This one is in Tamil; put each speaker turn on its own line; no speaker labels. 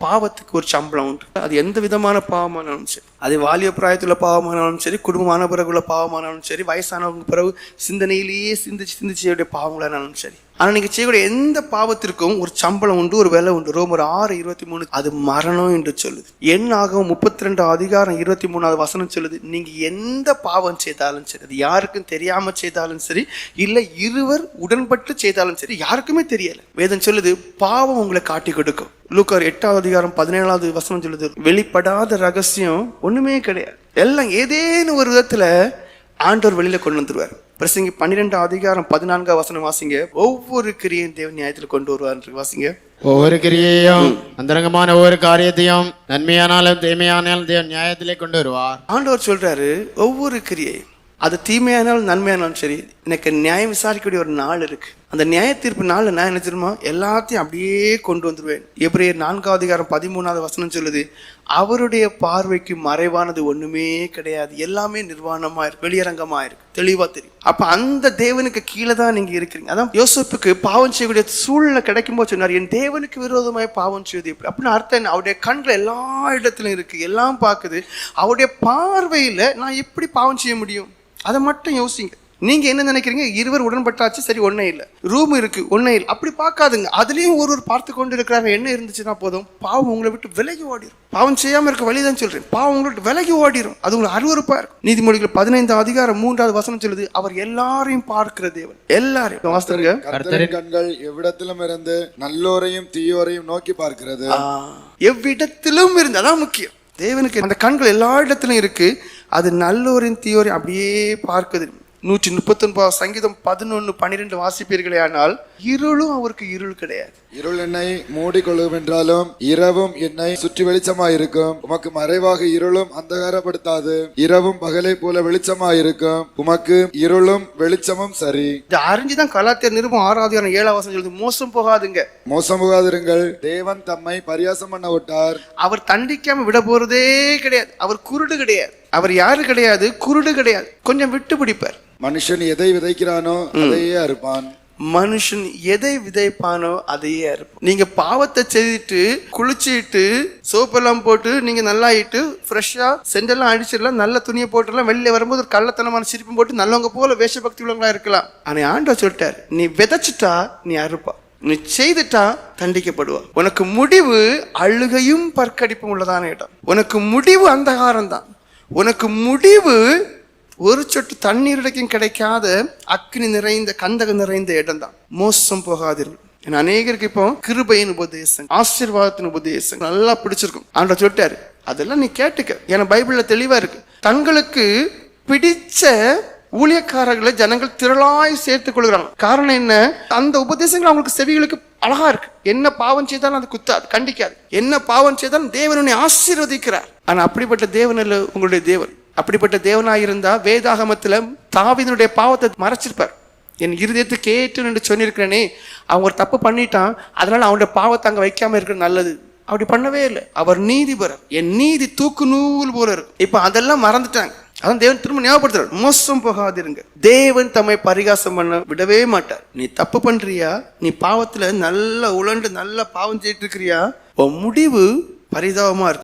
பாவத்துக்கு ஒரு சம்பளம் உண்டு. அது எந்த விதமான பாவமானாலும் சரி, அது வாலிய பிராயத்துல பாவமானாலும் சரி, குடும்பமான பிறகுள்ள பாவமானாலும் சரி, வயசானவங்க பிறகு சிந்தனையிலேயே சிந்திச்சு பாவங்களானாலும் சரி. ஆனா நீங்க செய்யக்கூடிய எந்த பாவத்திற்கும் ஒரு சம்பளம் உண்டு, ஒரு விலை உண்டு. ரோமர் 6:23 அது மரணம் என்று சொல்லுது. என்னாகும் 32:23 சொல்லுது, நீங்க எந்த பாவம் செய்தாலும் சரி, அது யாருக்கும் தெரியாம செய்தாலும் சரி, இல்ல இருவர் உடன்பட்டு செய்தாலும் சரி, யாருக்குமே தெரியல, வேதம் சொல்லுது பாவம் உங்களை காட்டி கொடுக்கும். லூக்கா 8:17 சொல்லுது, வெளிப்படாத ரகசியம் ஒண்ணுமே கிடையாது. எல்லாம் ஏதேனும் ஒரு விதத்துல ஆண்டவர் வெளியில கொண்டு வந்துருவார். பிரசங்கி 12:14 வாசிங்க. ஒவ்வொரு கிரியையும் தேவன் நியாயத்துல கொண்டு வருவார். வாசிங்க.
ஒவ்வொரு கிரியையும் அந்தரங்கமான ஒவ்வொரு காரியத்தையும் நன்மையானாலும் தீமையானாலும் தேவன் நியாயத்திலே கொண்டு வருவார்.
ஆண்டவர் சொல்றாரு, ஒவ்வொரு கிரியை அது தீமையானாலும் நன்மையானாலும் சரி, எனக்கு நியாயம் விசாரிக்கக்கூடிய ஒரு நாள் இருக்கு. அந்த நியாய தீர்ப்பு நாள் நான் என்ன தெரியுமா, எல்லாத்தையும் அப்படியே கொண்டு வந்துருவேன். எபிரேயர் 4:13 சொல்லுது, அவருடைய பார்வைக்கு மறைவானது ஒண்ணுமே கிடையாது, எல்லாமே நிர்வாணமா இருக்கு, வெளியரங்கமா இருக்கு, தெளிவா தெரியும். அப்ப அந்த தேவனுக்கு கீழே தான் நீங்க இருக்கிறீங்க. அதான் யோசேப்புக்கு பாவம் செய்யக்கூடிய சூழ்நிலை கிடைக்கும் போது சொன்னார், என் தேவனுக்கு விரோதமாய் பாவம் செய்வது எப்படி அப்படின்னு அர்த்தம் என்ன? அவருடைய கண்கள் எல்லா இடத்துலயும் இருக்கு, எல்லாம் பார்க்குது. அவருடைய பார்வையில நான் எப்படி பாவம் செய்ய முடியும்? அதை மட்டும் யோசிங்க. நீங்க என்ன நினைக்கிறீங்க? இருவர் உடன்பட்டாச்சு, சரி ஒன்னே இல்லை, ரூம் இருக்கு ஒன்னே இல்லை, அப்படி பார்க்காதுங்க. அதுலயும் ஒருவர் பார்த்து கொண்டு இருக்கிறாங்க. என்ன இருந்துச்சுன்னா போதும், பாவம் உங்களை விட்டு விலகி ஓடிடும். பாவம் செய்யாம இருக்க வழிதான் சொல்றேன், பாவம் உங்களை விட்டு விலகி ஓடிடும். அது உங்களுக்கு அருவருப்பா இருக்கும். நீதிமொழிகள் 15:3 சொல்லுது, அவர் எல்லாரையும் பார்க்கிற தேவன். எல்லாரையும் வாசிங்க.
கர்த்தரின் கண்கள் எவ்விடத்திலும் இருந்து நல்லோரையும் தீயோரையும் நோக்கி பார்க்கிறது.
எவ்விடத்திலும் இருந்து, அதான் முக்கியம். தேவனுக்கு அந்த கண்கள் எல்லா இடத்திலும் இருக்கு, அது நல்லோரின் தீயோரையும் அப்படியே பார்க்குது. 139 சங்கீதம் 11:12 வாசிப்பீர்களே ஆனால், இருளும் அவருக்கு இருள் கிடையாது.
இருள் என்னை மூடிக்கொள்ளும் என்றாலும் இரவும் என்னை சுற்றி வெளிச்சமாயிருக்கும். உமக்கு மறைவாக இருளும் அந்தகாரப்படுத்தாது. இரவும் பகலை போல வெளிச்சமாயிருக்கும். உமக்கு இருளும் வெளிச்சமும் சரி.
இது அறிஞ்சுதான் கலாத்தியர் நிருபம் 6:7 சொல்லுது, மோசம் போகாதுங்க,
மோசம் போகாதிருங்கள். தேவன் தம்மை பரியாசம் பண்ண விட்டார். அவர்
தண்டிக்காம விட போறதே கிடையாது. அவர் குருடு கிடையாது. அவர் யாரு கிடையாது? குருடு கிடையாது. கொஞ்சம் விட்டு பிடிப்பார்.
மனுஷன் எதை விதைக்கிறானோ அதையே அறுப்பான்.
மனுஷன் எதை விதைப்பானோ அதையே அறுப்பான். நீங்க பாவத்தை செய்துட்டு குளிச்சுட்டு சோப்பெல்லாம் போட்டு நீங்க நல்லா ஆயிட்டு ஃப்ரெஷ்ஷா செண்டெல்லாம் அடிச்சிடலாம், நல்ல துணியை போட்டுலாம், வெளியில வரும்போது ஒரு கள்ளத்தனமான சிரிப்பும் போட்டு நல்லவங்க போல வேஷபக்தி உள்ளவங்களா இருக்கலாம். ஆனா ஆண்டவர் சொல்லிட்டார், நீ விதைச்சிட்டா நீ அறுப்பா, நீ செய்துட்டா தண்டிக்கப்படுவா. உனக்கு முடிவு அழுகையும் பற்கடிப்பும் உள்ளதான இடம். உனக்கு முடிவு அந்தகாரம் தான். உனக்கு முடிவு ஒரு சொட்டு தண்ணீர் கிடைக்காத அக்னி நிறைந்த கந்தகம் நிறைந்த இடம் தான். மோசம் போகாதீர்கள். அநேகருக்கு இப்போ கிருபையின் உபதேசம், ஆசீர்வாதத்தின் உபதேசம் நல்லா பிடிச்சிருக்கும். ஆண்டவர் சொல்லிட்டாரு, அதெல்லாம் நீ கேட்டுக்க. ஏன்னா பைபிள்ல தெளிவா இருக்கு. தங்களுக்கு பிடிச்ச ஊழியக்காரர்களை ஜனங்கள் திரளாய் சேர்த்துக் கொள்கிறாங்க. காரணம் என்ன? அந்த உபதேசங்கள் அவங்களுக்கு செவிகளுக்கு அழகா இருக்கு. என்ன பாவம் செய்தாலும் அது குத்தாது, கண்டிக்காது. என்ன பாவம் செய்தாலும் தேவனை ஆசீர்வதிக்கிறார். ஆனா அப்படிப்பட்ட தேவன் அல்ல உங்களுடைய தேவன். அப்படிப்பட்ட தேவனாயிருந்தா வேதாகமத்துல தாவீதுடைய பாவத்தை மறைச்சிருப்பார். என் இருதயத்தை கேட்டு என்று சொல்லியிருக்கிறேனே, அவங்க ஒரு தப்பு பண்ணிட்டான், அதனால அவனுடைய பாவத்தை அங்க வைக்காம இருக்கிறது நல்லது. அப்படி பண்ணவே இல்லை. அவர் நீதிபரர், என் நீதி தூக்கு நூல் போல இருக்கு. இப்ப அதெல்லாம் மறந்துட்டாங்க. அதான் தேவன் திரும்ப ஞாபகப்படுத்துறார், மோசம் போகாதிருங்க. தேவன் தம்மை பரிகாசம் பண்ண விடவே மாட்டார். நீ தப்பு பண்றியா, நீ பாவத்துல நல்லா உழண்டு நல்லா பாவம் செய்யிட்டு இருக்கிறியா, உன் முடிவு பரிதாபமா இருக்கு.